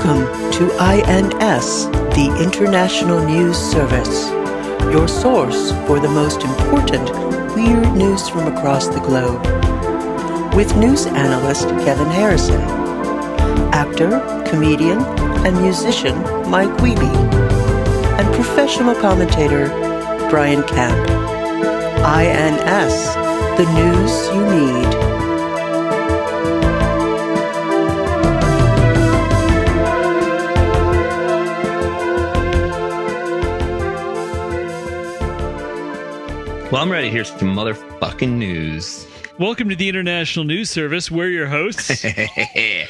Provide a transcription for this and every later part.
Welcome to INS, the International News Service, your source for the most important weird news from across the globe. With news analyst Kevin Harrison, actor, comedian, and musician Mike Wiebe, and professional commentator Brian Camp. INS, the news you need. Well, I'm ready to hear some motherfucking news. Welcome to the International News Service. We're your hosts. Yeah.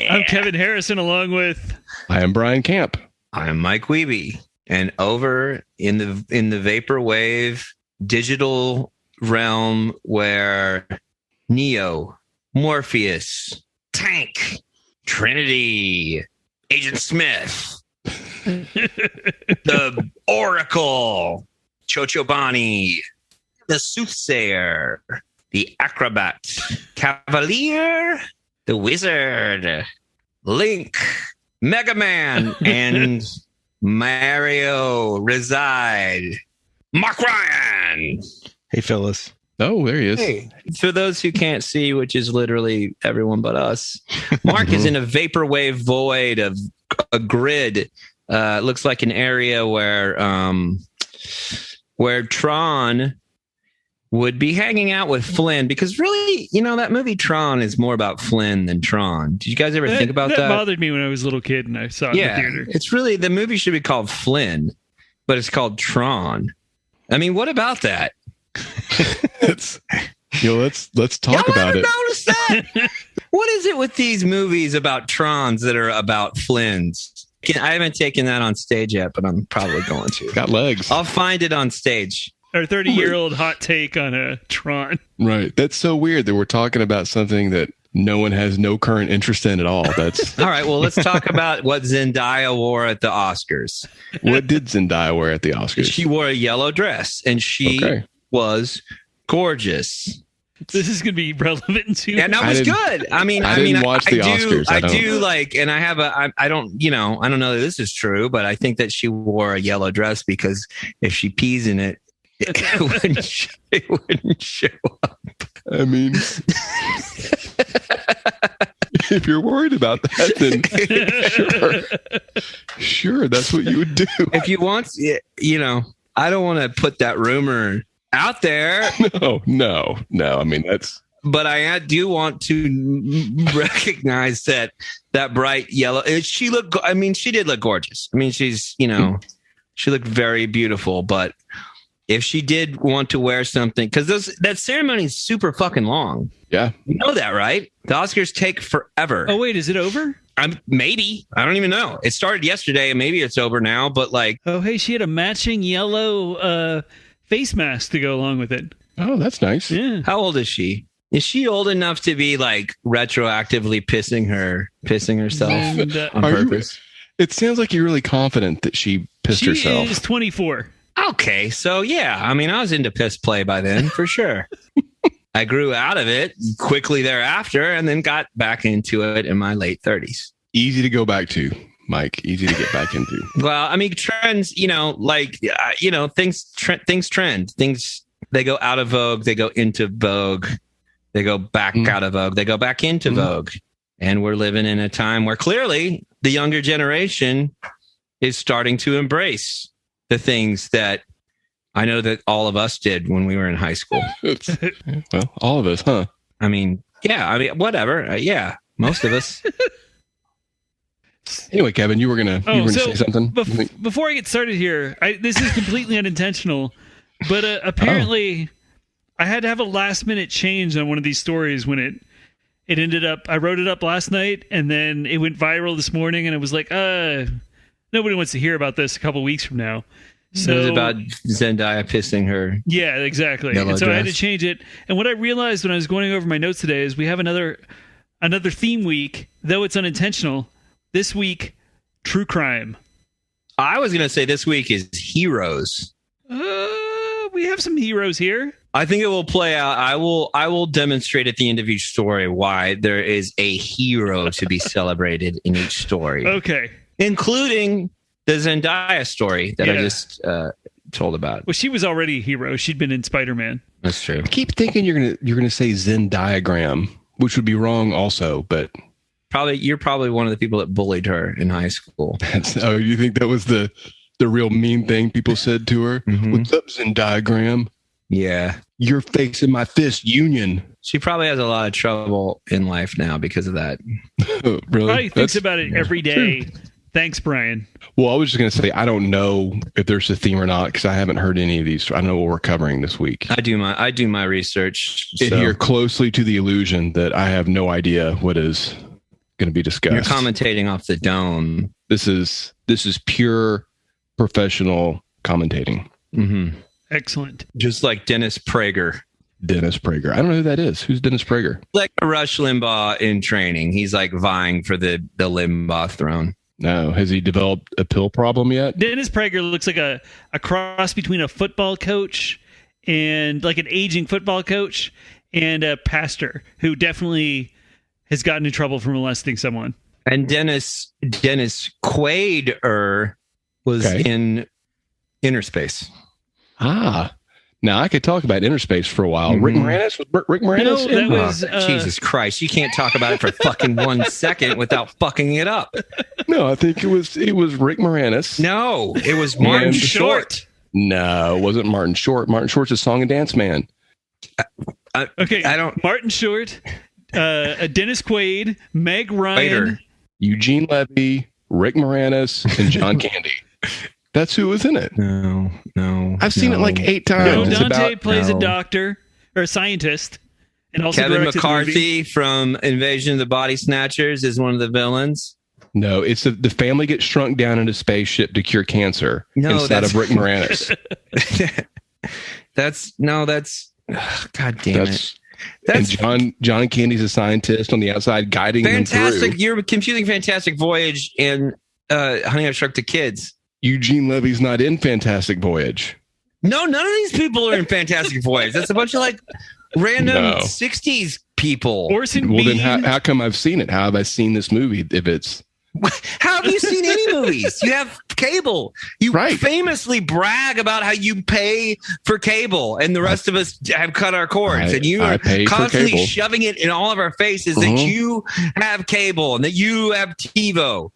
I'm Kevin Harrison, along with... I am Brian Camp. I'm Mike Wiebe. And over in the vaporwave digital realm where Neo, Morpheus, Tank, Trinity, Agent Smith, the Oracle, Chochobani, the Soothsayer, the Acrobat, Cavalier, the Wizard, Link, Mega Man, and Mario reside. Mark Ryan! Hey, Phyllis. Oh, there he is. Hey, for those who can't see, which is literally everyone but us, Mark is in a vaporwave void of a grid. Looks like an area where Tron would be hanging out with Flynn, because really, that movie Tron is more about Flynn than Tron. Did you guys ever think about that? That bothered me when I was a little kid and I saw it in the theater. It's really, the movie should be called Flynn, but it's called Tron. I mean, what about that? Let's talk about it. Notice that? What is it with these movies about Trons that are about Flynns? I haven't taken that on stage yet, but I'm probably going to. Got legs. I'll find it on stage. Our 30-year-old hot take on a Tron. Right. That's so weird that we're talking about something that no one has no current interest in at all. That's all right. Well, let's talk about what Zendaya wore at the Oscars. What did Zendaya wear at the Oscars? She wore a yellow dress, and she was gorgeous. This is going to be relevant to. And that was good. I didn't watch the Oscars. I do like, and I don't know that this is true, but I think that she wore a yellow dress because if she pees in it, it wouldn't show up. I mean, if you're worried about that, then sure, that's what you would do. If you want, I don't want to put that rumor out there. No. I mean, but I do want to recognize that bright yellow. She did look gorgeous. I mean, she's, she looked very beautiful, but if she did want to wear something, because that ceremony is super fucking long. Yeah. You know that, right? The Oscars take forever. Oh, wait, is it over? Maybe. I don't even know. It started yesterday, and maybe it's over now, but like... Oh, hey, she had a matching yellow face mask to go along with it. Oh, that's nice. Yeah. How old is she? Is she old enough to be like retroactively pissing herself on purpose? It sounds like you're really confident that she pissed herself. She is 24. Okay, so yeah, I mean, I was into piss play by then, for sure. I grew out of it quickly thereafter and then got back into it in my late 30s. Easy to go back to, Mike. Easy to get back into. Well, I mean, trends, things trend. Things, they go out of vogue, they go into vogue, they go back out of vogue, they go back into vogue. And we're living in a time where clearly the younger generation is starting to embrace the things that I know that all of us did when we were in high school. Well, all of us, huh? I mean, whatever. Yeah, most of us. Anyway, Kevin, you were gonna say something. Before I get started here, this is completely unintentional, but apparently I had to have a last minute change on one of these stories when it ended up. I wrote it up last night, and then it went viral this morning, and it was like, nobody wants to hear about this a couple weeks from now. So it was about Zendaya pissing her. Yeah, exactly. And so I had to change it. And what I realized when I was going over my notes today is we have another theme week, though it's unintentional. This week, true crime. I was going to say this week is heroes. We we have some heroes here. I think it will play out. I will demonstrate at the end of each story why there is a hero to be celebrated in each story. Okay. Including the Zendaya story that I just told about. Well, she was already a hero. She'd been in Spider-Man. That's true. I keep thinking you're gonna say Zen diagram, which would be wrong also, but you're probably one of the people that bullied her in high school. You think that was the real mean thing people said to her? Mm-hmm. What's up, Zen diagram? Yeah. Your face in my fist union. She probably has a lot of trouble in life now because of that. Really? Probably thinks about it every day. Thanks, Brian. Well, I was just going to say, I don't know if there's a theme or not because I haven't heard any of these. I don't know what we're covering this week. I do my research. Adhere closely to the illusion that I have no idea what is going to be discussed. You're commentating off the dome. This is pure professional commentating. Mm-hmm. Excellent. Just like Dennis Prager. Dennis Prager. I don't know who that is. Who's Dennis Prager? Like Rush Limbaugh in training. He's like vying for the Limbaugh throne. No. Has he developed a pill problem yet? Dennis Prager looks like a cross between a football coach and like an aging football coach and a pastor who definitely has gotten in trouble for molesting someone. And Dennis Quaid was in Inner Space. Ah. Now, I could talk about Interspace for a while. Mm-hmm. Rick Moranis? Was Rick Moranis? No, that was... Jesus Christ. You can't talk about it for fucking 1 second without fucking it up. No, I think it was Rick Moranis. No, it was Martin Short. No, it wasn't Martin Short. Martin Short's a song and dance man. Okay, I don't... Martin Short, Dennis Quaid, Meg Ryan... Eugene Levy, Rick Moranis, and John Candy. That's who was in it. No. I've seen it like 8 times. No, Dante plays a doctor or a scientist. And also Kevin McCarthy from Invasion of the Body Snatchers is one of the villains. No, it's the family gets shrunk down in a spaceship to cure cancer instead of Rick Moranis. that's God damn it. And John Candy's a scientist on the outside guiding them through. You're confusing Fantastic Voyage and Honey, I Shrunk the Kids. Eugene Levy's not in Fantastic Voyage. No, none of these people are in Fantastic Voyage. That's a bunch of like random 60s people. Well, then how come I've seen it? How have I seen this movie if it's... How have you seen any movies? You have cable. You famously brag about how you pay for cable and the rest of us have cut our cords. And you are constantly shoving it in all of our faces that you have cable and that you have TiVo.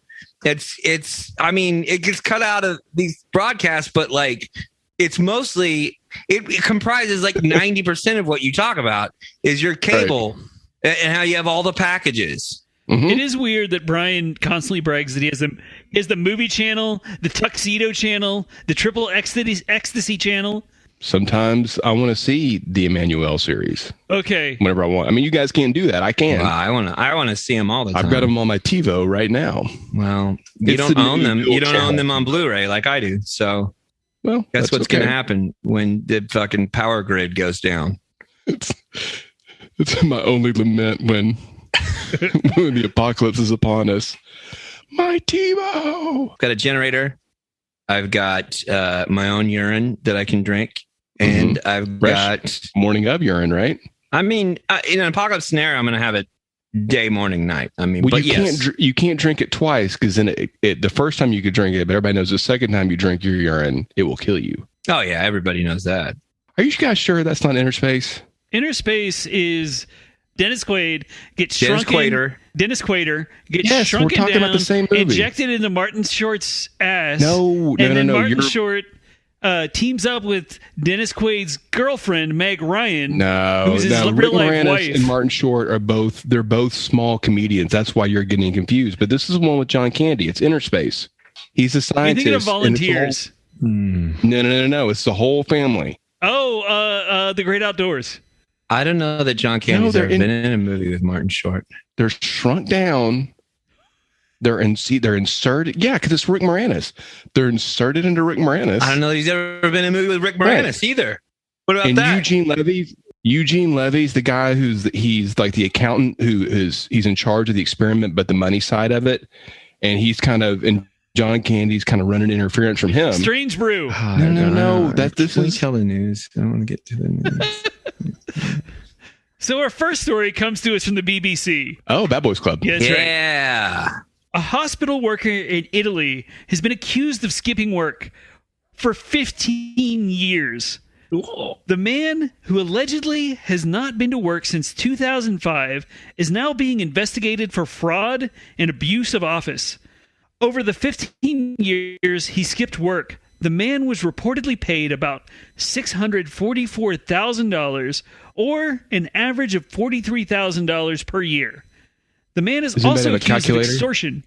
I mean, it gets cut out of these broadcasts, but like it's mostly, it comprises like 90% of what you talk about is your cable and how you have all the packages. Mm-hmm. It is weird that Brian constantly brags that he has the movie channel, the tuxedo channel, the triple ecstasy channel. Sometimes I want to see the Emmanuel series. Okay. Whenever I want. I mean, you guys can't do that. I can. Well, I want to see them all the time. I've got them on my TiVo right now. Well, you don't own them. You don't own them on Blu-ray like I do. So, that's what's going to happen when the fucking power grid goes down. It's my only lament when when the apocalypse is upon us. My TiVo. Got a generator. I've got my own urine that I can drink. And I've got morning of urine, right? I mean, in an apocalypse scenario, I'm going to have it day, morning, night. I mean, but you can't drink it twice because then the first time you could drink it, but everybody knows the second time you drink your urine, it will kill you. Oh yeah, everybody knows that. Are you guys sure that's not Interspace? Interspace is Dennis Quaid gets shrunken. Dennis Quaid gets shrunken down, about the same movie. Injected into Martin Short's ass. No. Martin Short teams up with Dennis Quaid's girlfriend Meg Ryan. Who's his real Rick life Moranis wife. and Martin Short are both small comedians. That's why you're getting confused. But this is the one with John Candy. It's Interspace. He's a scientist. You think they're volunteers? No. It's the whole family. Oh, The Great Outdoors. I don't know that John Candy's ever been in a movie with Martin Short. They're shrunk down. They're inserted. Yeah, because it's Rick Moranis. They're inserted into Rick Moranis. I don't know that he's ever been in a movie with Rick Moranis either. What about that? Eugene Levy's the guy he's like the accountant he's in charge of the experiment, but the money side of it. And he's kind of John Candy's kind of running interference from him. Strange brew. No. This is tell the news. I don't want to get to the news. So our first story comes to us from the BBC. Oh, Bad Boys Club. Yeah, that's right. Yeah. A hospital worker in Italy has been accused of skipping work for 15 years. The man, who allegedly has not been to work since 2005, is now being investigated for fraud and abuse of office. Over the 15 years he skipped work, the man was reportedly paid about $644,000, or an average of $43,000 per year. The man is also accused of extortion.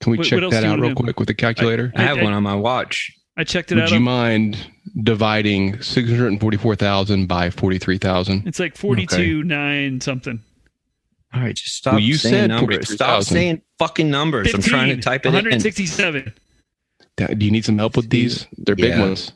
Can we check that out real quick with the calculator? I have one on my watch. I checked it out. Would you mind dividing 644,000 by 43,000? It's like 42.9 something. All right, just stop saying numbers. Stop saying fucking numbers. 15, I'm trying to type it 167. Do you need some help with these? They're big ones.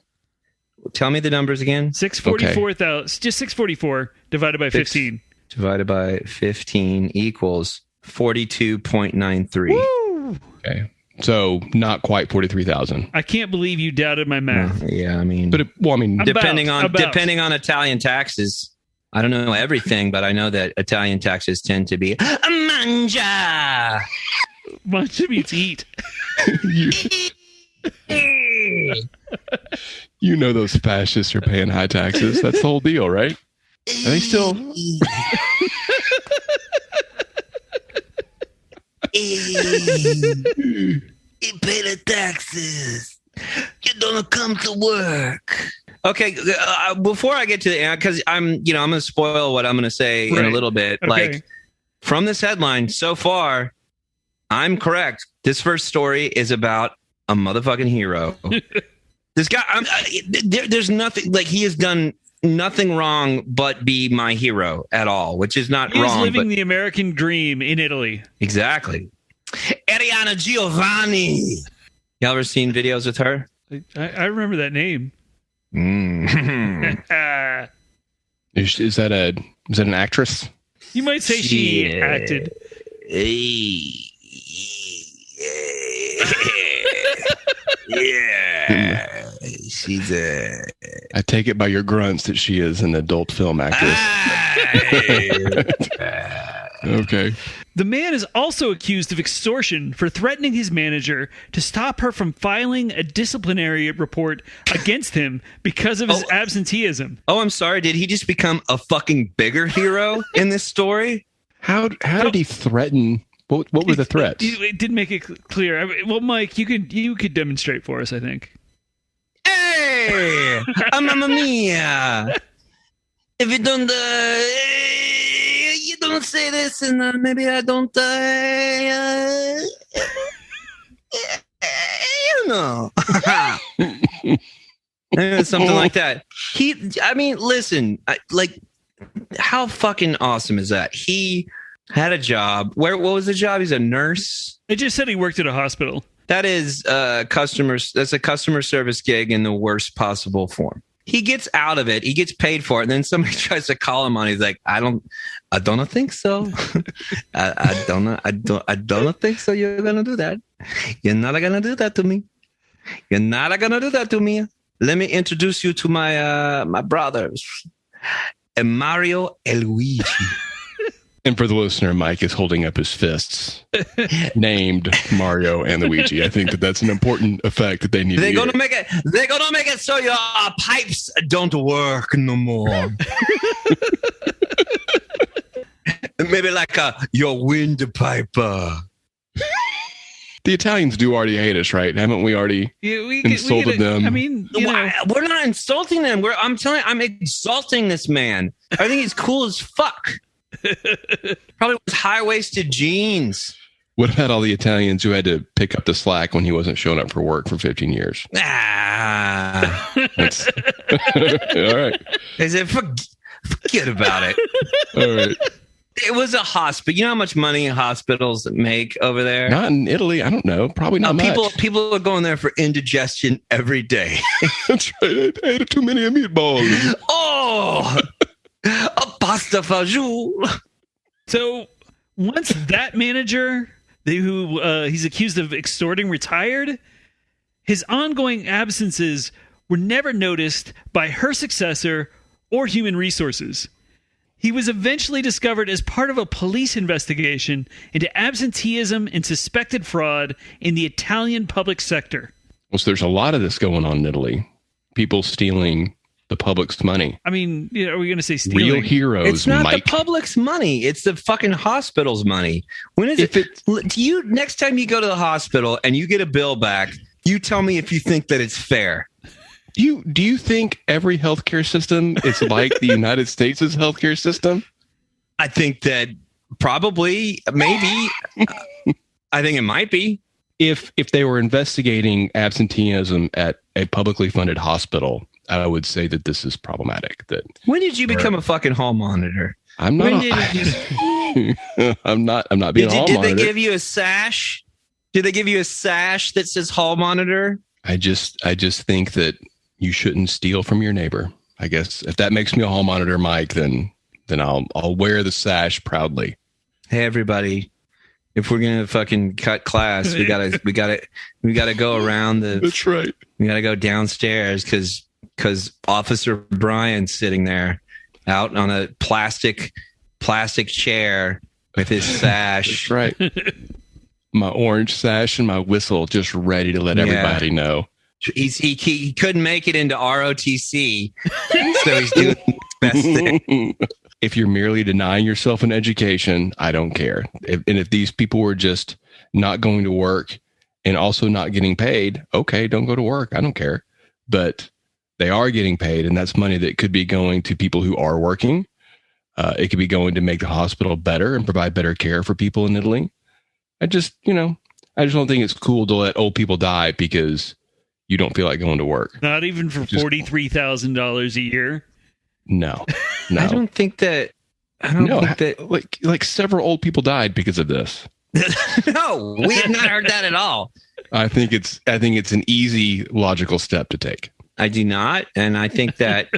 Tell me the numbers again. 644,000. Just 644 divided by 15. Divided by 15 equals 42.93. Woo! Okay. So not quite 43,000. I can't believe you doubted my math. Yeah, I mean, depending on Italian taxes, I don't know everything, but I know that Italian taxes tend to be mangia. Mangia means eat. You know those fascists are paying high taxes. That's the whole deal, right? Are they still? You pay the taxes. You don't come to work. Okay, before I get to the end, because I'm going to spoil what I'm going to say in a little bit. Okay. Like, from this headline so far, I'm correct. This first story is about a motherfucking hero. This guy, there's nothing, like, he has done nothing wrong but be my hero at all, which is not wrong. He's living the American dream in Italy. Exactly. Ariana Giovanni. Y'all ever seen videos with her? I remember that name. Is that an actress? You might say she acted. Yeah. She's I take it by your grunts that she is an adult film actress. Okay. The man is also accused of extortion for threatening his manager to stop her from filing a disciplinary report against him because of his absenteeism. Oh, I'm sorry. Did he just become a fucking bigger hero in this story? How did he threaten? What were the threats? It didn't make it clear. Well, Mike, you could demonstrate for us, I think. Hey, mamma mia! If you don't say this, and maybe I don't. You know, something like that. Listen, how fucking awesome is that? He had a job. What was the job? He's a nurse. It just said he worked at a hospital. That is that's a customer service gig in the worst possible form. He gets out of it. He gets paid for it. And then somebody tries to call him on. He's like, I don't think so. I don't think so. You're going to do that. You're not going to do that to me. You're not going to do that to me. Let me introduce you to my brothers. Mario and Luigi. And for the listener, Mike is holding up his fists, named Mario and Luigi. I think that's an important effect that they need. They're gonna make it so your pipes don't work no more. Maybe like your windpipe. The Italians do already hate us, right? Haven't we already insulted them? I mean, we're not insulting them. I'm exalting this man. I think he's cool as fuck. Probably with high-waisted jeans. What about all the Italians who had to pick up the slack when he wasn't showing up for work for 15 years? All right. I said, forget about it. All right. It was a hospital. You know how much money hospitals make over there? Not in Italy. I don't know. Probably not much. People are going there for indigestion every day. That's right. I ate too many meatballs. Oh, a pasta fagioli. So once that manager who he's accused of extorting, retired. His ongoing absences were never noticed by her successor or human resources. He was eventually discovered as part of a police investigation into absenteeism and suspected fraud in the Italian public sector. Well, so there's a lot of this going on in Italy. People stealing the public's money. I mean, are we going to say stealing? Real heroes, It's not Mike. the public's money. It's the fucking hospital's money. When is it? Next time you go to the hospital and you get a bill back, you tell me if you think that it's fair. Do you think every healthcare system is like the United States' healthcare system? I think that probably, maybe. I think it might be. If they were investigating absenteeism at a publicly funded hospital, I would say that this is problematic. When did you become a fucking hall monitor? I'm not. I'm not being a hall monitor. Did they give you a sash? Did they give you a sash that says hall monitor? I just think that you shouldn't steal from your neighbor. I guess if that makes me a hall monitor, Mike, then I'll wear the sash proudly. Hey, everybody. If we're gonna fucking cut class, we gotta go around the. That's right. We gotta go downstairs because Officer Brian's sitting there, out on a plastic chair with his sash. That's right. My orange sash and my whistle, just ready to let everybody know. He couldn't make it into ROTC, so he's doing the best thing. If you're merely denying yourself an education, I don't care. If these people were just not going to work and also not getting paid, okay, don't go to work. I don't care. But they are getting paid, and that's money that could be going to people who are working. It could be going to make the hospital better and provide better care for people in Italy. I just don't think it's cool to let old people die because you don't feel like going to work. Not even for $43,000 a year. No. I don't think that. Like several old people died because of this. No, we have not heard that at all. I think it's an easy logical step to take. I do not, and I think that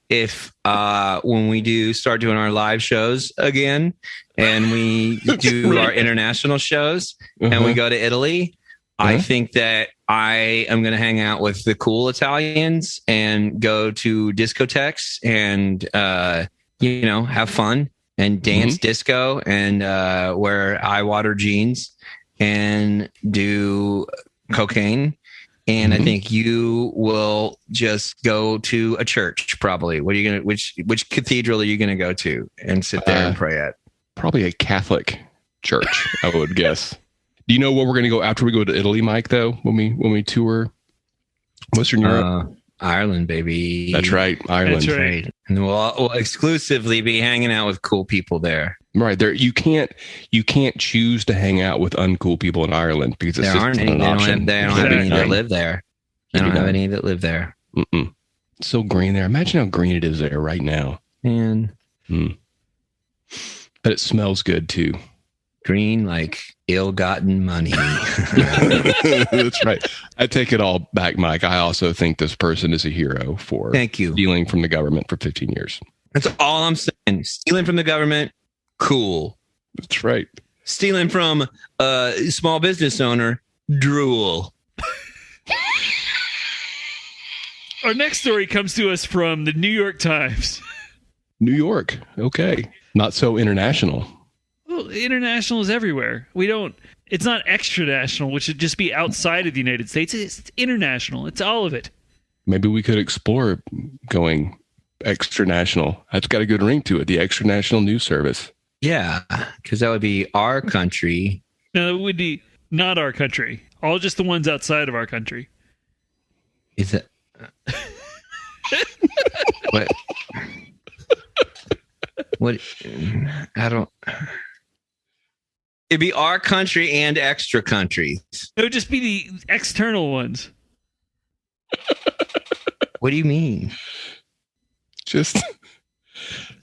if when we start doing our live shows again, and we do our international shows, and we go to Italy, I think that I am going to hang out with the cool Italians and go to discotheques and have fun and dance disco and wear eye water jeans and do cocaine. And I think you will just go to a church, probably. What are you gonna? Which cathedral are you gonna go to and sit there and pray at? Probably a Catholic church, I would guess. Do you know where we're gonna go after we go to Italy, Mike? Though when we tour Western Europe, Ireland, baby. That's right, Ireland. That's right. And we'll exclusively be hanging out with cool people there. Right there, you can't choose to hang out with uncool people in Ireland because it's just an option. They don't have any that live there. They don't have any that live there. It's so green there. Imagine how green it is there right now. And but it smells good too. Green like ill-gotten money. That's right. I take it all back, Mike. I also think this person is a hero for stealing from the government for 15 years. That's all I'm saying. Stealing from the government. Cool. That's right. Stealing from a small business owner, drool. Our next story comes to us from the New York Times. New York. Okay. Not so international. Well, international is everywhere. It's not extra national, which should just be outside of the United States. It's international. It's all of it. Maybe we could explore going extra national. That's got a good ring to it. The Extra National News Service. Yeah, because that would be our country. No, it would be not our country. All just the ones outside of our country. Is it? What? What? I don't. It'd be our country and extra countries. It would just be the external ones. What do you mean? Just,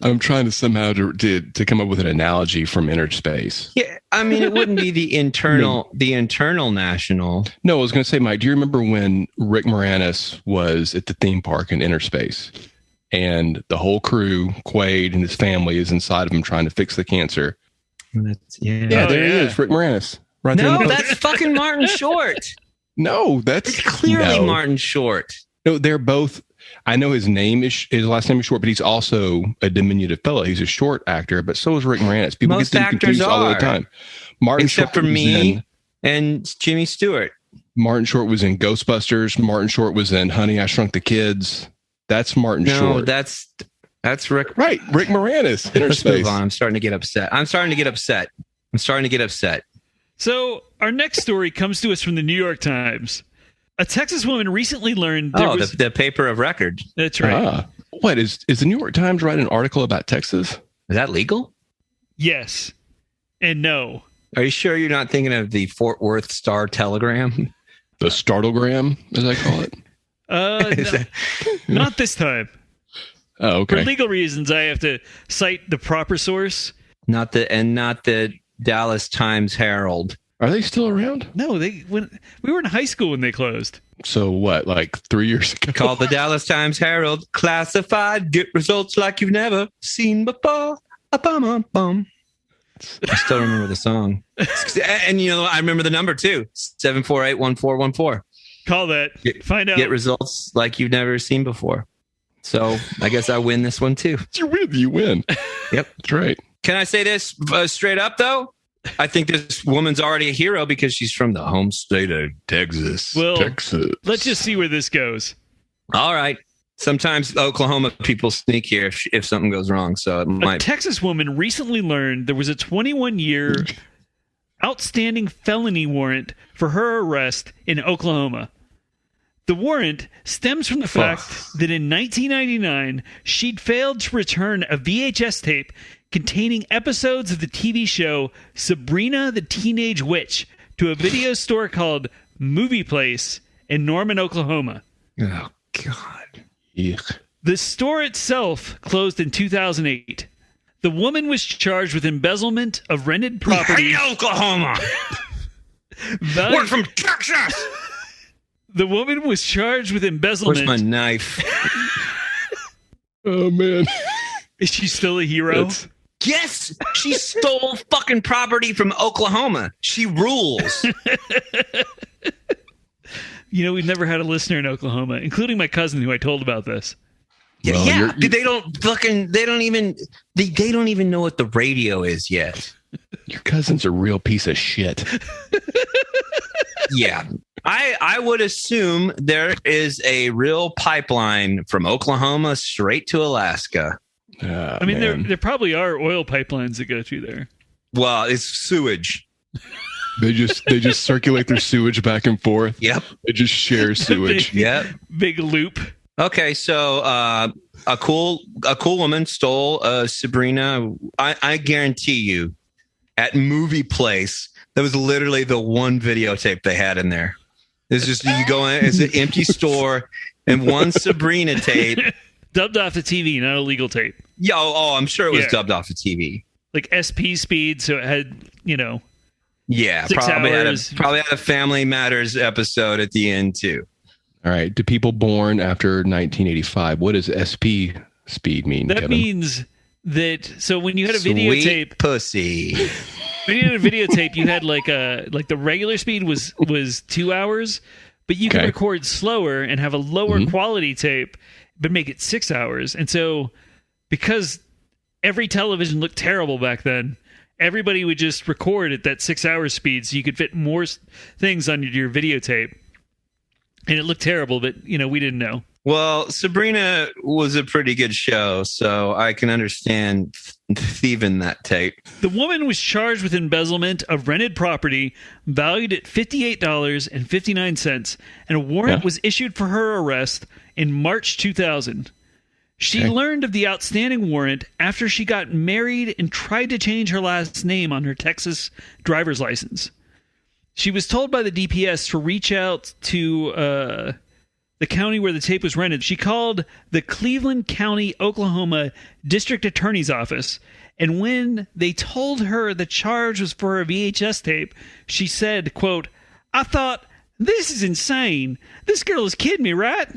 I'm trying to somehow to come up with an analogy from inner space. Yeah, I mean, it wouldn't be the internal, the internal national. No, I was going to say, Mike, do you remember when Rick Moranis was at the theme park in inner space, and the whole crew, Quaid and his family, is inside of him trying to fix the cancer? Yeah, there he is, Rick Moranis. Right there in No, the post? that's fucking Martin Short. No, that's It's clearly no. Martin Short. No, they're both. I know his last name is Short, but he's also a diminutive fellow. He's a short actor, but so is Rick Moranis. People Most get them actors confused all the are. time. Martin Except Short for was me and Jimmy Stewart. Martin Short was in Ghostbusters. Martin Short was in Honey, I Shrunk the Kids. That's Martin No, Short. that's Rick. Right, Rick Moranis. Let's Interspace. move on. I'm starting to get upset. So our next story comes to us from the New York Times. A Texas woman recently learned there was... the paper of record. That's right. Ah. What is the New York Times writing an article about Texas? Is that legal? Yes. And no. Are you sure you're not thinking of the Fort Worth Star Telegram? The Startlegram, as I call it. No, not this time. Oh, okay. For legal reasons, I have to cite the proper source. Not the Dallas Times Herald. Are they still around? No, we were in high school when they closed. So what, like 3 years ago? Called the Dallas Times Herald. Classified. Get results like you've never seen before. Bum. I still remember the song. And I remember the number too. 748-1414. Call that. Find out. Get results like you've never seen before. So I guess I win this one too. You win. Yep. That's right. Can I say this straight up though? I think this woman's already a hero because she's from the home state of Texas. Well, Texas. let's just see where this goes. All right. Sometimes Oklahoma people sneak here if something goes wrong. So it A might. Texas woman recently learned there was a 21-year outstanding felony warrant for her arrest in Oklahoma. The warrant stems from the fact that in 1999, she'd failed to return a VHS tape containing episodes of the TV show Sabrina the Teenage Witch to a video store called Movie Place in Norman, Oklahoma. Oh, God. Yuck. The store itself closed in 2008. The woman was charged with embezzlement of rented property. Hey, Oklahoma. We're from Texas. The woman was charged with embezzlement. Where's my knife? Oh, man. Is she still a hero? Yes, she stole fucking property from Oklahoma. She rules. We've never had a listener in Oklahoma, including my cousin who I told about this. Well, they don't even know what the radio is yet. Your cousin's a real piece of shit. Yeah. I would assume there is a real pipeline from Oklahoma straight to Alaska. I mean, there probably are oil pipelines that go through there. Well, it's sewage. They just circulate their sewage back and forth. Yep. They just share sewage. Yep. Big loop. Okay, so a cool woman stole Sabrina. I guarantee you, at Movie Place, that was literally the one videotape they had in there. It's just you go in, it's an empty store, and one Sabrina tape. Dubbed off the TV, not a legal tape. Yeah, I'm sure it was dubbed off the TV. Like SP speed, so it had, Yeah, 6 hours. Probably had a Family Matters episode at the end too. All right. To people born after 1985, what does SP speed mean, That Kevin? means that, so when you had a Sweet videotape, pussy. when you had a videotape, you had like the regular speed was 2 hours, but you could Okay. record slower and have a lower quality tape, but make it 6 hours. And so because every television looked terrible back then, everybody would just record at that 6 hour speed so you could fit more things on your videotape. And it looked terrible, but we didn't know. Well, Sabrina was a pretty good show, so I can understand thieving that tape. The woman was charged with embezzlement of rented property valued at $58.59, and a warrant was issued for her arrest in March 2000. She learned of the outstanding warrant after she got married and tried to change her last name on her Texas driver's license. She was told by the DPS to reach out to the county where the tape was rented. She called the Cleveland County, Oklahoma District Attorney's Office, and when they told her the charge was for a VHS tape, she said, quote, "I thought, this is insane. This girl is kidding me, right?"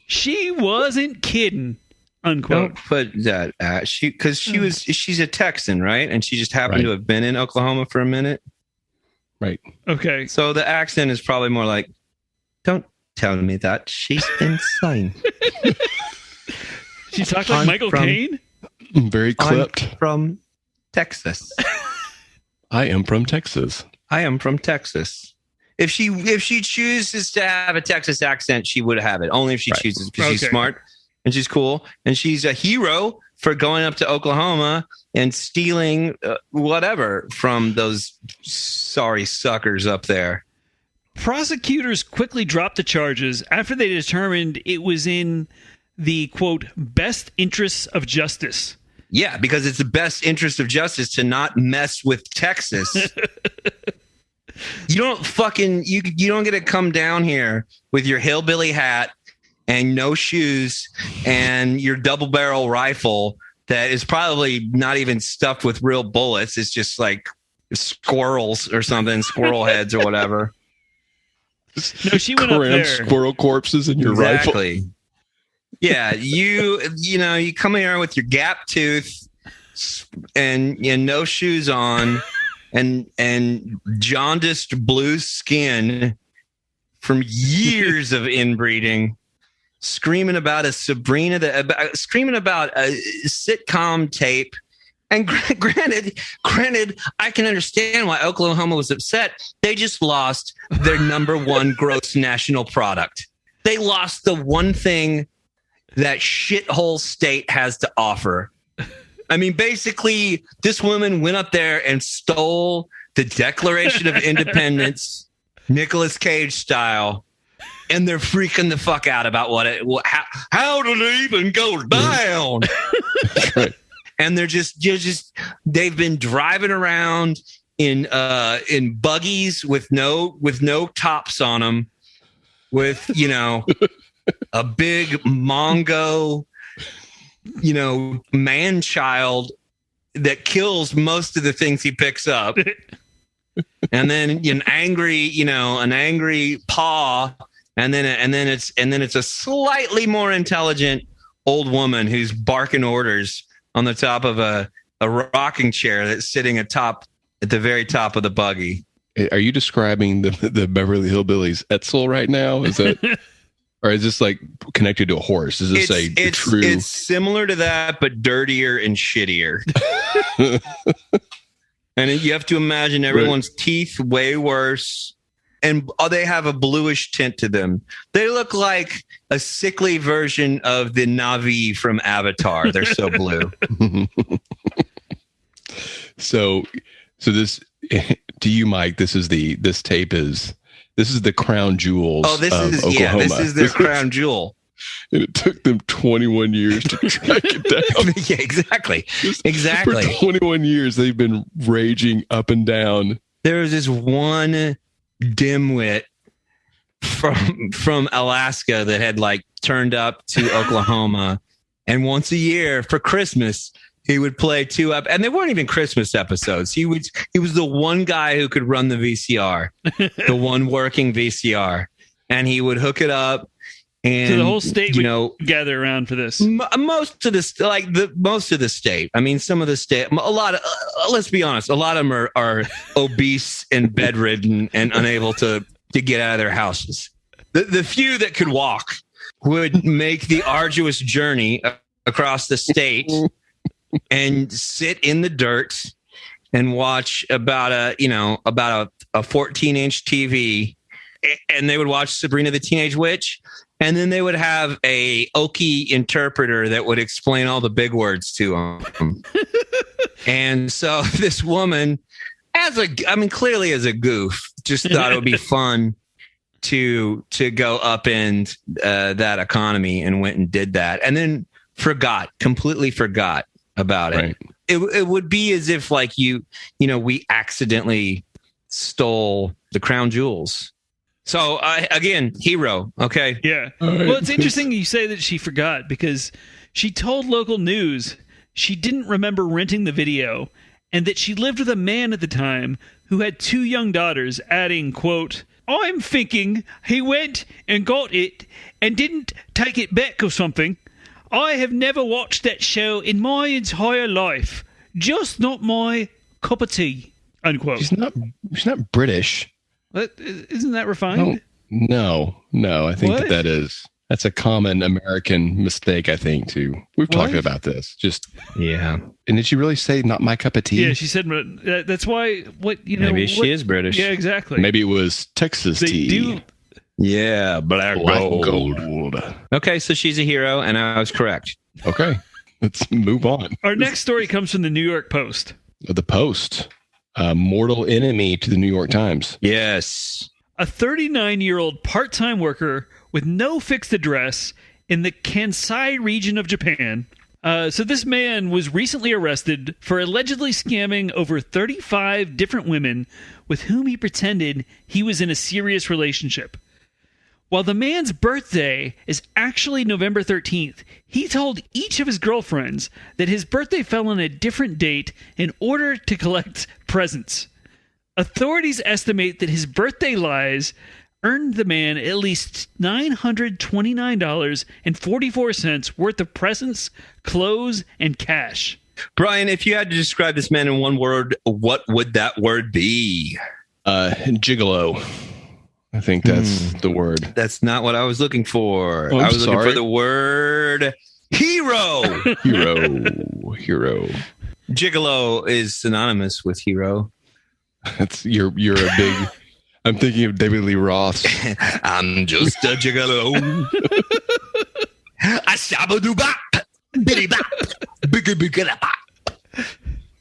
She wasn't kidding, unquote. Don't put that at she's a Texan, right? And she just happened to have been in Oklahoma for a minute. Right. Okay. So the accent is probably more like, don't tell me that. She's insane. She talked like Michael Caine? Very clipped. I'm from Texas. I am from Texas. I am from Texas. If she chooses to have a Texas accent, she would have it. Only if she chooses, because she's smart and she's cool. And she's a hero for going up to Oklahoma and stealing whatever from those sorry suckers up there. Prosecutors quickly dropped the charges after they determined it was in the, quote, best interests of justice. Yeah, because it's the best interest of justice to not mess with Texas. You don't fucking you don't get to come down here with your hillbilly hat and no shoes and your double barrel rifle that is probably not even stuffed with real bullets. It's just like squirrels or something, squirrel heads or whatever. No, she went up there. Squirrel corpses in your rifle. Yeah, you come here with your gap tooth and no shoes on and jaundiced blue skin from years of inbreeding, screaming about a screaming about a sitcom tape. And granted, I can understand why Oklahoma was upset. They just lost their number one gross national product. They lost the one thing that shithole state has to offer. I mean, basically, this woman went up there and stole the Declaration of Independence, Nicolas Cage style, and they're freaking the fuck out about how did it even go down? And they're they've been driving around in buggies with no tops on them, with a big Mongo, man-child that kills most of the things he picks up. And then an angry paw, and then it's a slightly more intelligent old woman who's barking orders on the top of a rocking chair that's sitting at the very top of the buggy. Are you describing the Beverly Hillbillies Etzel right now? Is that, or is this like connected to a horse? Is this true? It's similar to that, but dirtier and shittier. And you have to imagine everyone's teeth way worse. And they have a bluish tint to them. They look like a sickly version of the Na'vi from Avatar. They're so blue. So this, to you, Mike, this is the crown jewels. Oh, this is Oklahoma. Yeah, this is their crown jewel. And it took them 21 years to track it down. Yeah, exactly. For 21 years, they've been raging up and down. There was this one dimwit from Alaska that had turned up to Oklahoma, and once a year for Christmas he would play two up, and they weren't even Christmas episodes. He was the one guy who could run the VCR, the one working VCR, and he would hook it up. And so the whole state would gather around for this. Most of the state. I mean, some of the state. A lot of. Let's be honest. A lot of them are obese and bedridden and unable to get out of their houses. The few that could walk would make the arduous journey across the state and sit in the dirt and watch about a 14-inch TV, and they would watch Sabrina the Teenage Witch. And then they would have a Okie interpreter that would explain all the big words to them. And so this woman, clearly as a goof, just thought it would be fun to go upend that economy, and went and did that. And then completely forgot about it. Right. It would be as if we accidentally stole the crown jewels. So, again, hero, okay? Yeah. Well, it's interesting you say that she forgot, because she told local news she didn't remember renting the video, and that she lived with a man at the time who had 2 young daughters, adding, quote, "I'm thinking he went and got it and didn't take it back or something. I have never watched that show in my entire life. Just not my cup of tea." Unquote. She's not British. What? Isn't that refined? No. I think that's a common American mistake, I think, too. We've talked about this. Yeah. And did she really say not my cup of tea? Yeah, she said that's why. Maybe she is British. Yeah, exactly. Maybe it was Texas tea. Yeah, black gold. Okay, so she's a hero, and I was correct. Okay, let's move on. Our next story comes from the New York Post. The Post, mortal enemy to the New York Times. Yes. A 39-year-old part-time worker with no fixed address in the Kansai region of Japan. So this man was recently arrested for allegedly scamming over 35 different women with whom he pretended he was in a serious relationship. While the man's birthday is actually November 13th, he told each of his girlfriends that his birthday fell on a different date in order to collect presents. Authorities estimate that his birthday lies earned the man at least $929.44 worth of presents, clothes, and cash. Brian, if you had to describe this man in one word, what would that word be? Gigolo. I think that's the word. That's not what I was looking for. Oh, I was looking sorry. for the word hero. Hero. Gigolo is synonymous with hero. That's you're a big. I'm thinking of David Lee Roth. I'm just a gigolo. A shabba-doo-bop. Biddy-bop. Bigga-bigga-bop.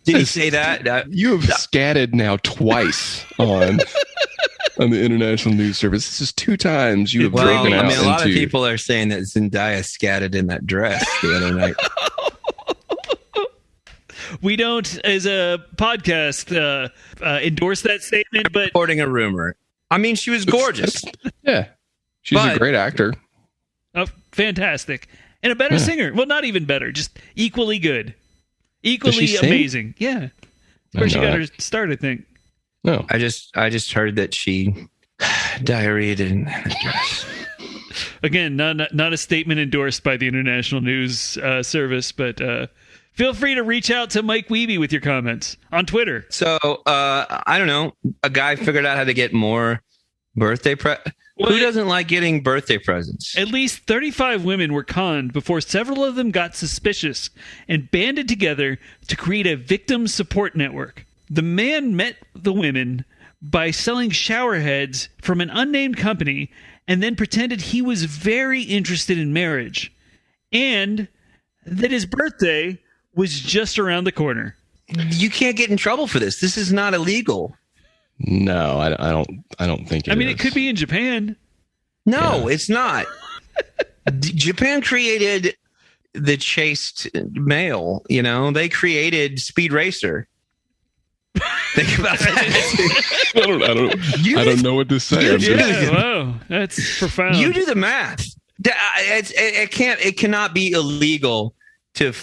Did he say that? You have scatted now twice on the International News Service. This is 2 times you have broken out. I mean, a lot of people are saying that Zendaya scatted in that dress the other night. We don't, as a podcast, endorse that statement, but Reporting a rumor. I mean, she was gorgeous. Yeah. She's a great actor. Fantastic. And a better singer. Well, not even better, just equally good. Does Equally she sing? amazing. Yeah. Where she got her start, I think. No. I just heard that she diarrheaed in the dress. Again, not a statement endorsed by the International News Service, but feel free to reach out to Mike Wiebe with your comments on Twitter. So, I don't know. A guy figured out how to get more birthday Who doesn't like getting birthday presents? At least 35 women were conned before several of them got suspicious and banded together to create a victim support network. The man met the women by selling shower heads from an unnamed company and then pretended he was very interested in marriage and that his birthday was just around the corner. You can't get in trouble for this. This is not illegal. No, I don't think it is. I mean, it could be in Japan. No, it's not. Japan created the chaste male, they created Speed Racer. Think about that. I don't know what to say. Wow, that's profound. You do the math. It cannot be illegal to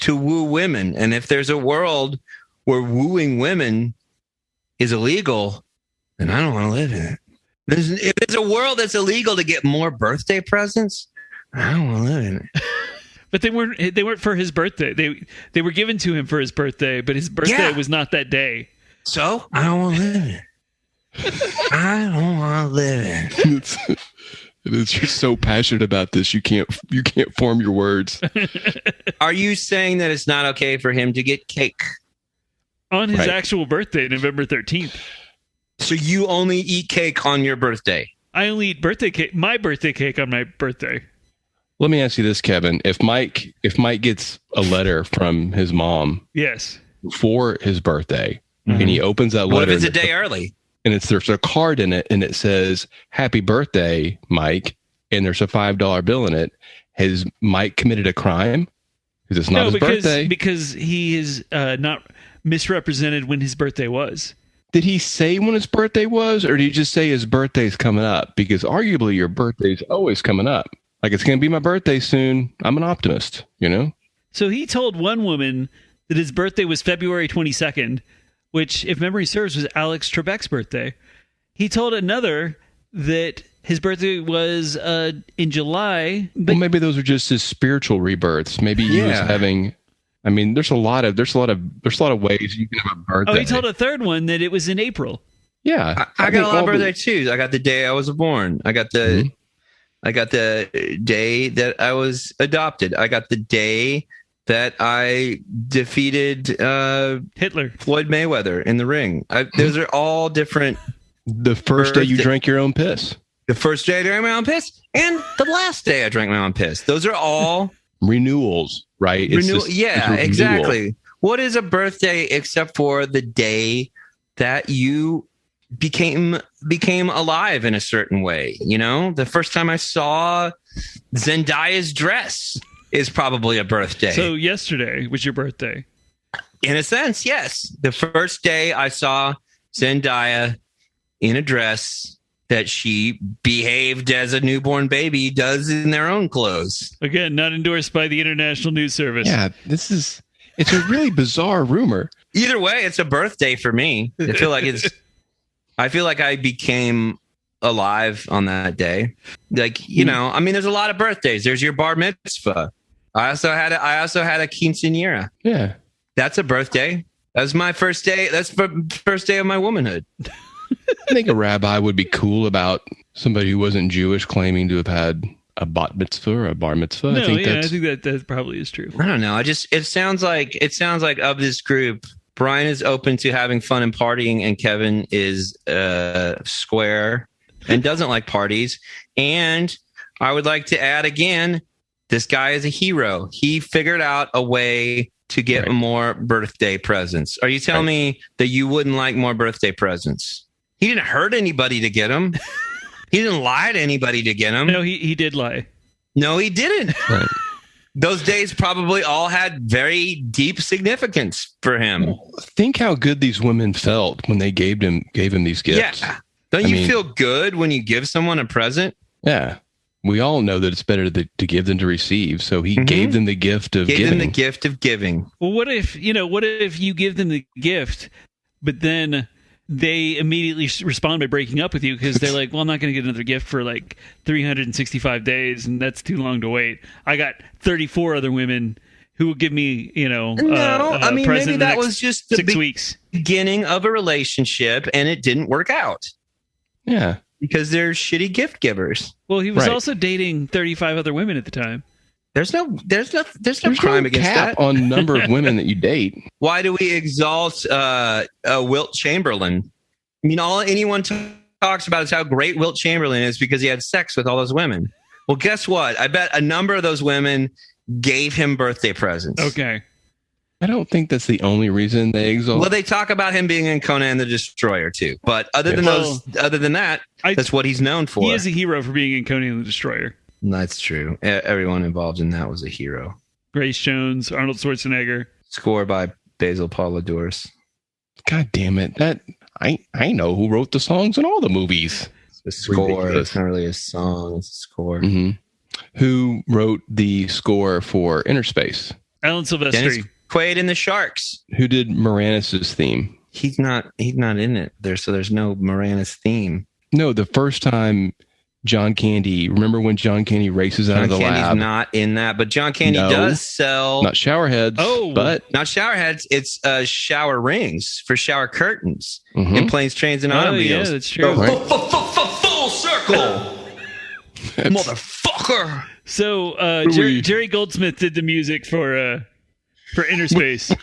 woo women. And if there's a world where wooing women is illegal, then I don't want to live in it. If it's a world that's illegal to get more birthday presents, I don't want to live in it. But they weren't for his birthday. They were given to him for his birthday, but his birthday was not that day. So I don't want to live in it. I don't want to live in it. You're so passionate about this. You can't form your words. Are you saying that it's not okay for him to get cake on his actual birthday, November 13th? So you only eat cake on your birthday? I only eat birthday cake, my birthday cake on my birthday. Let me ask you this, Kevin. If Mike gets a letter from his mom, yes, for his birthday, and he opens that letter, what if it's a day early? And there's a card in it, and it says "Happy Birthday, Mike," and there's a $5 bill in it. Has Mike committed a crime? Because it's not his birthday. Because he is not misrepresented when his birthday was. Did he say when his birthday was, or did he just say his birthday's coming up? Because arguably your birthday's always coming up. Like, it's going to be my birthday soon. I'm an optimist, So he told one woman that his birthday was February 22nd, which, if memory serves, was Alex Trebek's birthday. He told another that his birthday was in July. Well, maybe those are just his spiritual rebirths. Maybe he was having I mean, there's a lot of ways you can have a birthday. Oh, he told a third one that it was in April. Yeah, I got a lot of birthdays too. I got the day I was born. I got the day that I was adopted. I got the day that I defeated Hitler, Floyd Mayweather in the ring. Those are all different. The first day you drank your own piss. The first day I drank my own piss, and the last day I drank my own piss. Those are all renewals, right? Yeah, exactly. What is a birthday except for the day that you became alive in a certain way? You know, the first time I saw Zendaya's dress is probably a birthday. So yesterday was your birthday. In a sense, yes. The first day I saw Zendaya in a dress that she behaved as a newborn baby does in their own clothes. Again, not endorsed by the International News Service. Yeah, it's a really bizarre rumor. Either way, it's a birthday for me. I feel like I became alive on that day. Like, you know, I mean, there's a lot of birthdays. There's your bar mitzvah. I also had a quinceañera. Yeah. That's a birthday. That's my first day. That's the first day of my womanhood. I think a rabbi would be cool about somebody who wasn't Jewish claiming to have had a bat mitzvah or a bar mitzvah. No, I think that probably is true. I don't know. It sounds like of this group, Brian is open to having fun and partying, and Kevin is square and doesn't like parties. And I would like to add again, this guy is a hero. He figured out a way to get more birthday presents. Are you telling me that you wouldn't like more birthday presents? He didn't hurt anybody to get them. He didn't lie to anybody to get them. No, he did lie. No, he didn't. Right. Those days probably all had very deep significance for him. Think how good these women felt when they gave him these gifts. Yeah. Don't you feel good when you give someone a present? Yeah. We all know that it's better to give than to receive. So he gave them the gift of giving. The gift of giving. Well, what if you give them the gift, but then they immediately respond by breaking up with you because they're like, well, I'm not going to get another gift for like 365 days, and that's too long to wait. I got 34 other women who will give me, I mean, maybe that was just the 6 weeks beginning of a relationship, and it didn't work out. Yeah. Because they're shitty gift givers. Well, he was also dating 35 other women at the time. There's no crime against cap that. On number of women that you date. Why do we exalt Wilt Chamberlain? I mean, all anyone talks about is how great Wilt Chamberlain is because he had sex with all those women. Well, guess what? I bet a number of those women gave him birthday presents. Okay. I don't think that's the only reason they exalt. Well, they talk about him being in Conan the Destroyer too, but other than that, that's what he's known for. He is a hero for being in Conan the Destroyer. That's true. Everyone involved in that was a hero. Grace Jones, Arnold Schwarzenegger. Score by Basil Polidorus. God damn it! I know who wrote the songs in all the movies. It's a score. It's not really a song. It's a score. Mm-hmm. Who wrote the score for Inner Space? Alan Silvestri. Dennis Quaid and the Sharks. Who did Moranis' theme? He's not in it there, so there's no Moranis theme. No, the first time John Candy. Remember when John Candy races out of the lab? John Candy's not in that, but John Candy does sell not shower heads. But not shower heads. It's shower rings for shower curtains in planes, trains, and automobiles. Yeah, that's true. Full circle, motherfucker. So Jerry Goldsmith did the music for Inner Space.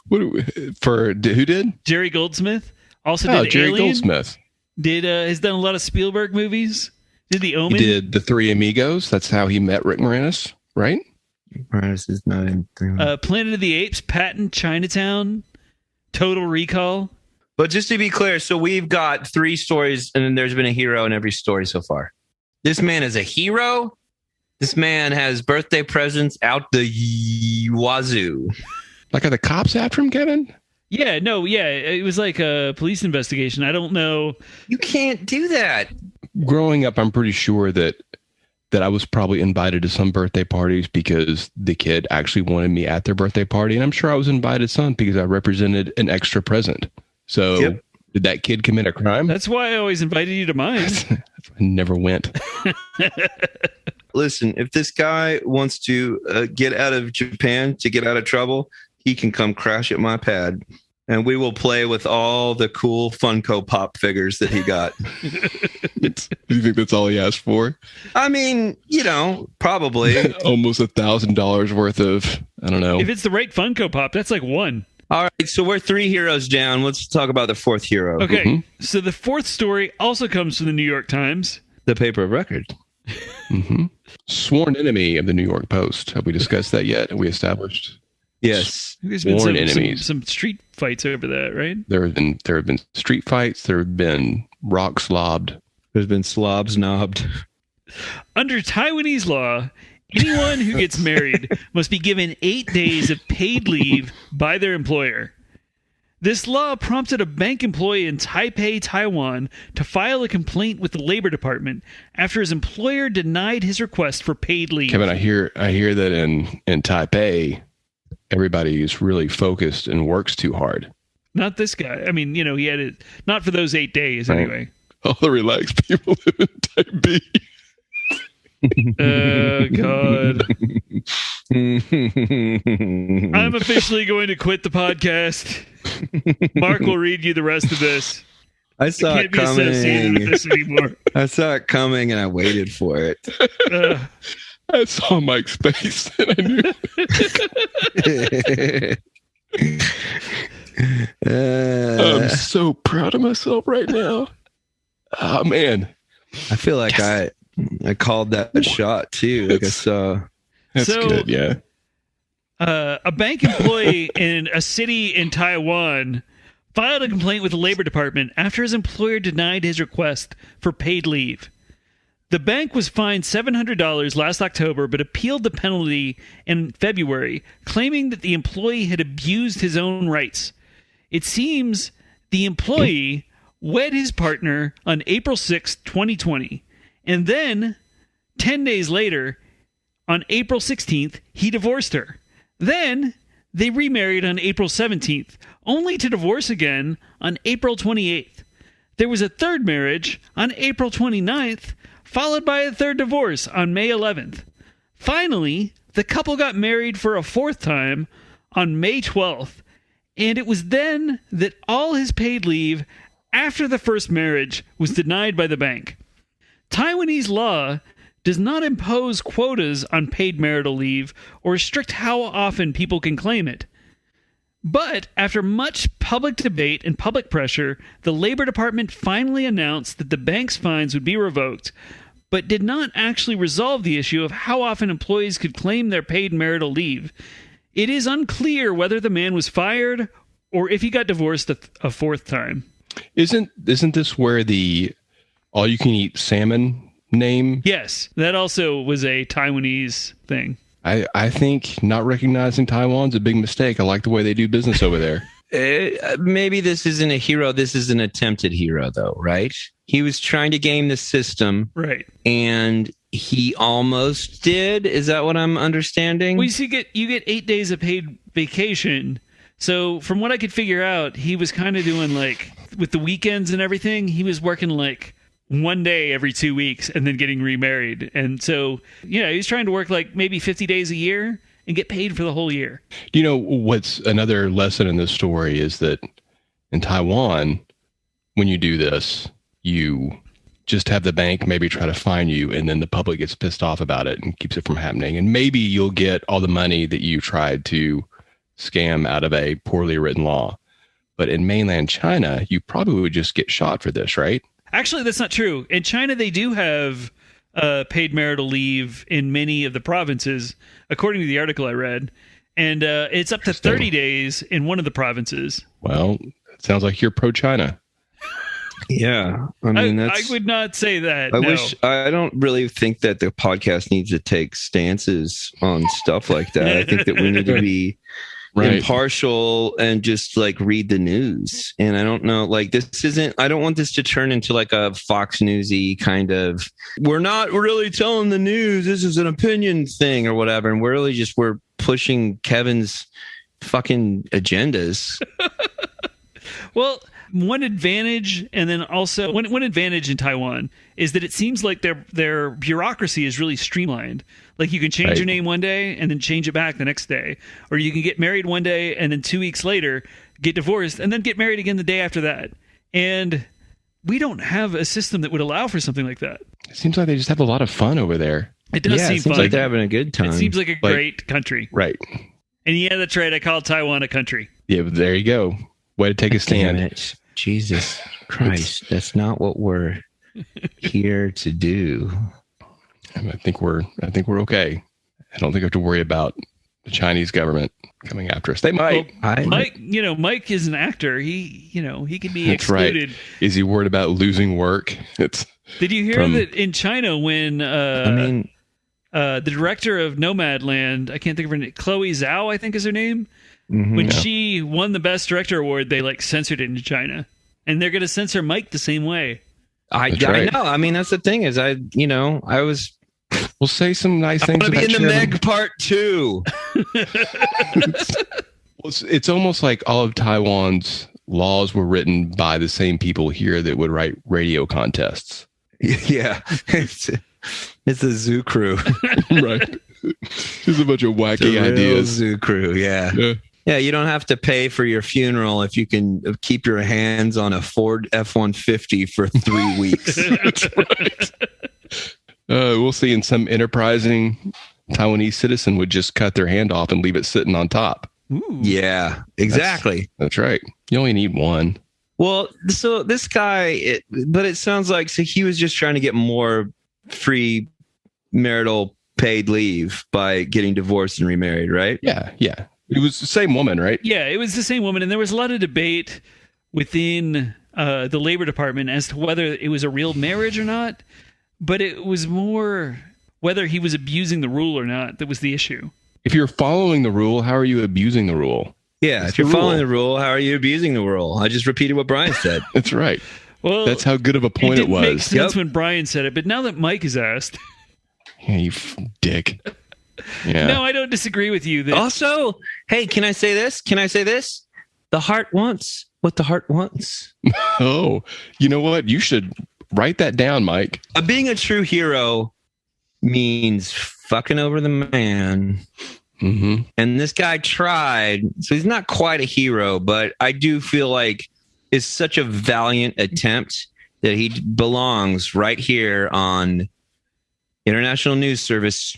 Who did? Jerry Goldsmith. Also did Jerry Alien. Goldsmith. Has done a lot of Spielberg movies. Did The Omen. He did The Three Amigos. That's how he met Rick Moranis, right? Moranis is not in Planet of the Apes, Patton, Chinatown, Total Recall. But just to be clear, so we've got 3 stories, and then there's been a hero in every story so far. This man is a hero. This man has birthday presents out the wazoo. Like, are the cops after him, Kevin? Yeah, no, yeah. It was like a police investigation. I don't know. You can't do that. Growing up, I'm pretty sure that I was probably invited to some birthday parties because the kid actually wanted me at their birthday party. And I'm sure I was invited some because I represented an extra present. So did that kid commit a crime? That's why I always invited you to mine. I never went. Listen, if this guy wants to get out of Japan to get out of trouble, he can come crash at my pad. And we will play with all the cool Funko Pop figures that he got. Do you think that's all he asked for? I mean, probably. Almost $1,000 worth of, I don't know. If it's the right Funko Pop, that's like one. All right, so we're 3 heroes down. Let's talk about the 4th hero. Okay, So the 4th story also comes from the New York Times. The paper of record. Sworn enemy of the New York Post. Have we discussed that yet? Have we established? Yes. There's been some street fights over that, right? There have been street fights. There have been rock slobbed. There's been slobs knobbed. Under Taiwanese law, anyone who gets married must be given 8 days of paid leave by their employer. This law prompted a bank employee in Taipei, Taiwan, to file a complaint with the Labor Department after his employer denied his request for paid leave. Kevin, I hear that in Taipei, everybody is really focused and works too hard. Not this guy. I mean, he had it not for those 8 days anyway. All the relaxed people live in Taipei. Oh, God. I'm officially going to quit the podcast. Mark will read you the rest of this. I saw it coming. Can't be associated with this anymore. I saw it coming and I waited for it. I saw Mike's face and I knew. I'm so proud of myself right now. Oh, man. I feel like I called that shot too. Like I saw. That's good, yeah. A bank employee in a city in Taiwan filed a complaint with the Labor Department after his employer denied his request for paid leave. The bank was fined $700 last October, but appealed the penalty in February, claiming that the employee had abused his own rights. It seems the employee wed his partner on April 6, 2020, and then 10 days later, on April 16th, he divorced her. Then they remarried on April 17th, only to divorce again on April 28th. There was a third marriage on April 29th, followed by a third divorce on May 11th. Finally, the couple got married for a fourth time on May 12th, and it was then that all his paid leave after the first marriage was denied by the bank. Taiwanese law does not impose quotas on paid marital leave or restrict how often people can claim it. But after much public debate and public pressure, the Labor Department finally announced that the bank's fines would be revoked, but did not actually resolve the issue of how often employees could claim their paid marital leave. It is unclear whether the man was fired or if he got divorced a fourth time. Isn't this where the all-you-can-eat salmon name? Yes, that also was a Taiwanese thing. I think not recognizing Taiwan's a big mistake. I like the way they do business over there. Maybe this isn't a hero. This is an attempted hero, though, right? He was trying to game the system. Right. And he almost did. Is that what I'm understanding? Well, you get 8 days of paid vacation. So from what I could figure out, he was kind of doing like with the weekends and everything, he was working like one day every 2 weeks and then getting remarried. And so, he was trying to work like maybe 50 days a year and get paid for the whole year. You know, what's another lesson in this story is that in Taiwan, when you do this, you just have the bank maybe try to fine you, and then the public gets pissed off about it and keeps it from happening. And maybe you'll get all the money that you tried to scam out of a poorly written law. But in mainland China, you probably would just get shot for this, right? Actually, that's not true. In China, they do have paid marital leave in many of the provinces, according to the article I read. And it's up to 30 days in one of the provinces. Well, it sounds like you're pro-China. Yeah. I mean, I would not say that. I don't really think that the podcast needs to take stances on stuff like that. I think that we need to be impartial and just like read the news. And I don't know, like I don't want this to turn into like a Fox Newsy kind of, we're not really telling the news, this is an opinion thing or whatever. And we're pushing Kevin's fucking agendas. Well, one advantage, and then also one advantage in Taiwan is that it seems like their bureaucracy is really streamlined. Like you can change your name one day and then change it back the next day, or you can get married one day and then 2 weeks later get divorced and then get married again the day after that. And we don't have a system that would allow for something like that. It seems like they just have a lot of fun over there. It does seem fun. like they're having a good time. It seems like a great country. Right. And yeah, that's right. I call Taiwan a country. Yeah, but there you go. Way to take a stand. Damn it. Jesus Christ. That's not what we're here to do. I think we're okay. I don't think we have to worry about the Chinese government coming after us. They might. Well, Mike is an actor. He can be That's excluded. Right. Is he worried about losing work? Did you hear that in China when the director of Nomadland, I can't think of her name, Chloe Zhao, I think is her name, when she won the Best Director award, they censored it in China, and they're going to censor Mike the same way. I know. I mean, that's the thing is I was. We'll say some nice things. I want to be in the Meg Part 2. It's almost like all of Taiwan's laws were written by the same people here that would write radio contests. Yeah, it's a zoo crew, right? Just a bunch of wacky ideas. Zoo crew, yeah. Yeah, you don't have to pay for your funeral if you can keep your hands on a Ford F-150 for 3 weeks. That's right. We'll see. And some enterprising Taiwanese citizen would just cut their hand off and leave it sitting on top. Ooh. Yeah, exactly. That's right. You only need one. Well, so this guy, but it sounds like he was just trying to get more free marital paid leave by getting divorced and remarried, right? Yeah. It was the same woman, right? Yeah, it was the same woman. And there was a lot of debate within the Labor Department as to whether it was a real marriage or not. But it was more whether he was abusing the rule or not that was the issue. If you're following the rule, how are you abusing the rule? Yeah, if you're following the rule, how are you abusing the rule? I just repeated what Brian said. That's right. Well, that's how good of a point it was. It makes sense when Brian said it, but now that Mike is asked. Yeah, you dick. Yeah. No, I don't disagree with you. Also, hey, can I say this? The heart wants what the heart wants. Oh, you know what? You should write that down, Mike. Being a true hero means fucking over the man. Mm-hmm. And this guy tried. So he's not quite a hero, but I do feel like it's such a valiant attempt that he belongs right here on International News Service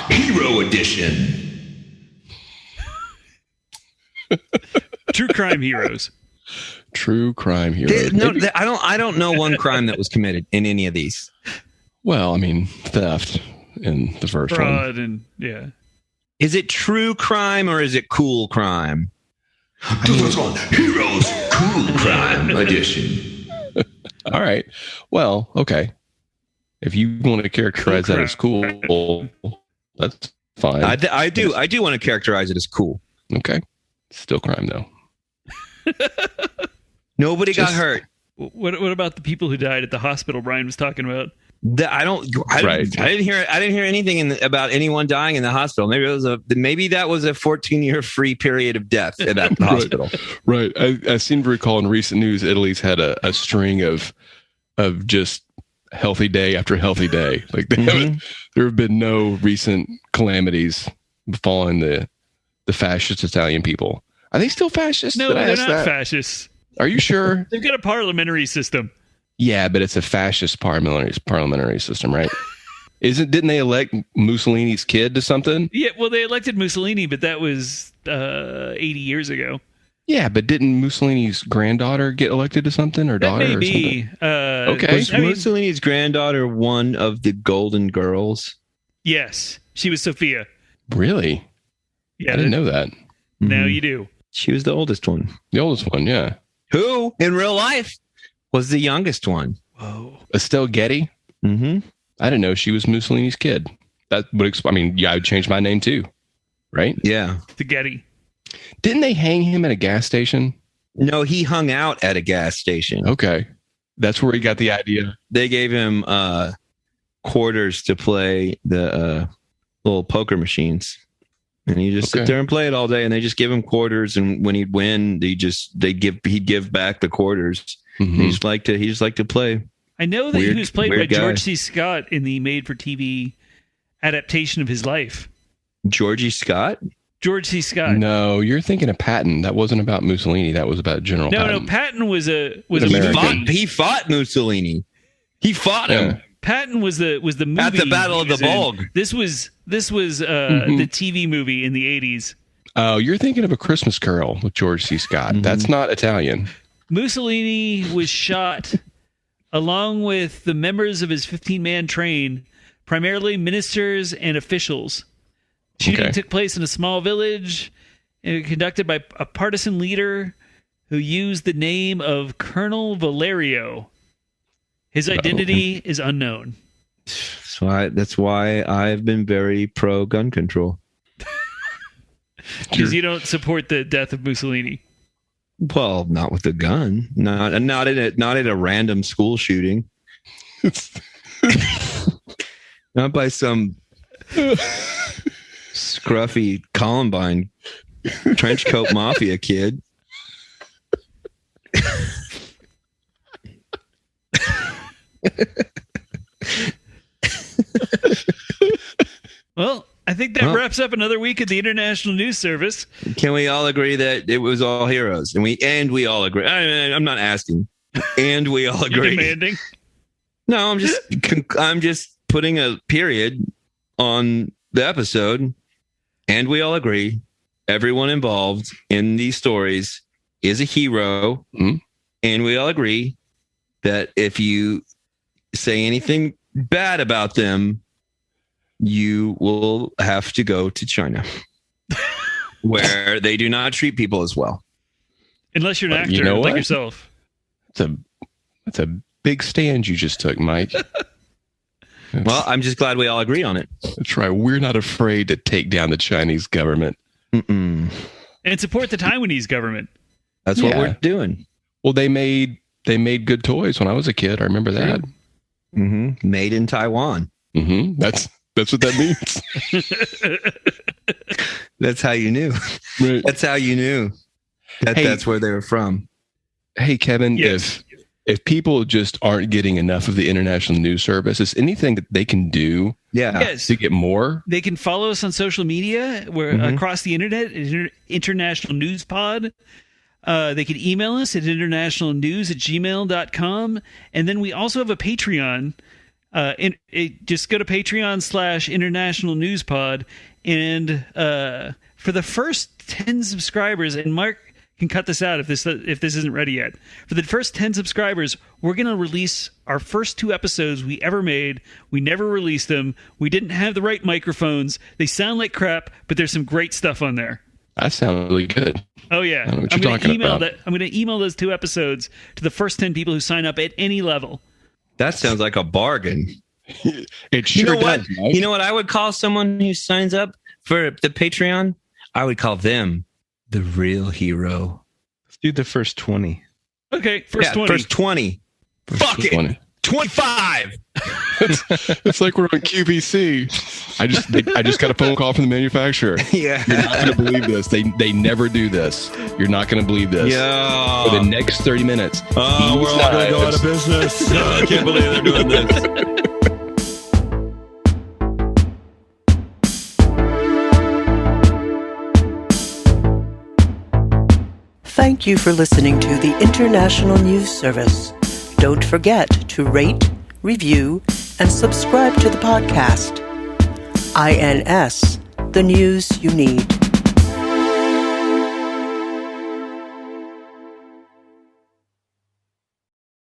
Hero Edition. True crime heroes. True crime heroes. I don't know one crime that was committed in any of these. Well, I mean, theft in the first Fraud one. And yeah. Is it true crime or is it cool crime? Heroes Cool Crime Edition. All right. Well, okay. If you want to characterize that as cool, that's fine. I do want to characterize it as cool. Okay. Still crime though. Nobody got hurt. What about the people who died at the hospital Brian was talking about? I didn't hear anything about anyone dying in the hospital. Maybe that was a 14-year free period of death at that hospital. Right. I seem to recall in recent news, Italy's had a string of just healthy day after healthy day. Like there have been no recent calamities befalling the fascist Italian people. Are they still fascists? No, they're not fascists. Are you sure? They've got a parliamentary system. Yeah, but it's a fascist parliamentary system, right? Didn't they elect Mussolini's kid to something? Yeah, well, they elected Mussolini, but that was 80 years ago. Yeah, but didn't Mussolini's granddaughter get elected to something, or daughter? That may be. Okay. Was Mussolini's granddaughter one of the Golden Girls? Yes, she was Sophia. Really? Yeah, I didn't know that. Now you do. She was the oldest one. The oldest one, yeah. Who, in real life, was the youngest one? Whoa. Estelle Getty? Mm-hmm. I didn't know she was Mussolini's kid. That would I would change my name too, right? Yeah. The Getty. Didn't they hang him at a gas station? No, he hung out at a gas station. Okay. That's where he got the idea. They gave him quarters to play the little poker machines. And you just sit there and play it all day, and they just give him quarters. And when he'd win, he'd give back the quarters. Mm-hmm. He just liked to play. I know that he was played by George C. Scott in the made-for-TV adaptation of his life. Georgie Scott? George C. Scott. No, you're thinking of Patton. That wasn't about Mussolini. That was about General Patton. No, Patton was a he fought Mussolini. He fought him. Patton was the movie at the Battle of the Bulge. This was the TV movie in the 80s. Oh, you're thinking of A Christmas Carol with George C. Scott. Mm-hmm. That's not Italian. Mussolini was shot along with the members of his 15-man train, primarily ministers and officials. Shooting took place in a small village and conducted by a partisan leader who used the name of Colonel Valerio. His identity is unknown. So that's why I've been very pro gun control. Because you don't support the death of Mussolini. Well, not with a gun. Not in a random school shooting. Not by some scruffy Columbine trench coat mafia kid. Well, I think that wraps up another week at the International News Service. Can we all agree that it was all heroes? And we all agree. I'm not asking. And we all agree. You're demanding? No, I'm just putting a period on the episode. And we all agree. Everyone involved in these stories is a hero. Mm-hmm. And we all agree that if you say anything bad about them, you will have to go to China, where they do not treat people as well. Unless you're an actor like yourself. That's a big stand you just took, Mike. Well, I'm just glad we all agree on it. That's right. We're not afraid to take down the Chinese government. Mm-mm. And support the Taiwanese government. That's what we're doing. Well, they made good toys when I was a kid. I remember that. Mm-hmm. Made in Taiwan. Mm-hmm. That's what that means. That's how you knew. Right. That's how you knew that's where they were from. Hey, Kevin, yes. if people just aren't getting enough of the International News Service, is anything that they can do to get more? They can follow us on social media. We're across the internet, International News Pod. They can email us at internationalnews@gmail.com. And then we also have a Patreon. Just go to Patreon/International News Pod. And for the first 10 subscribers, and Mark can cut this out if this isn't ready yet. For the first 10 subscribers, we're going to release our first 2 episodes we ever made. We never released them. We didn't have the right microphones. They sound like crap, but there's some great stuff on there. That sounds really good. Oh, yeah. I'm going to email those 2 episodes to the first 10 people who sign up at any level. That sounds like a bargain. It sure does. Mike. You know what I would call someone who signs up for the Patreon? I would call them the real hero. Let's do the first 20. Okay, first 20. First 20. Fuck it. 20. 25. It's like we're on QVC. I just got a phone call from the manufacturer. Yeah. You're not going to believe this. They never do this. You're not going to believe this. Yeah. For the next 30 minutes. We're all going to go out of business. I can't believe they're doing this. Thank you for listening to the International News Service. Don't forget to rate, review, and subscribe to the podcast. INS, the news you need.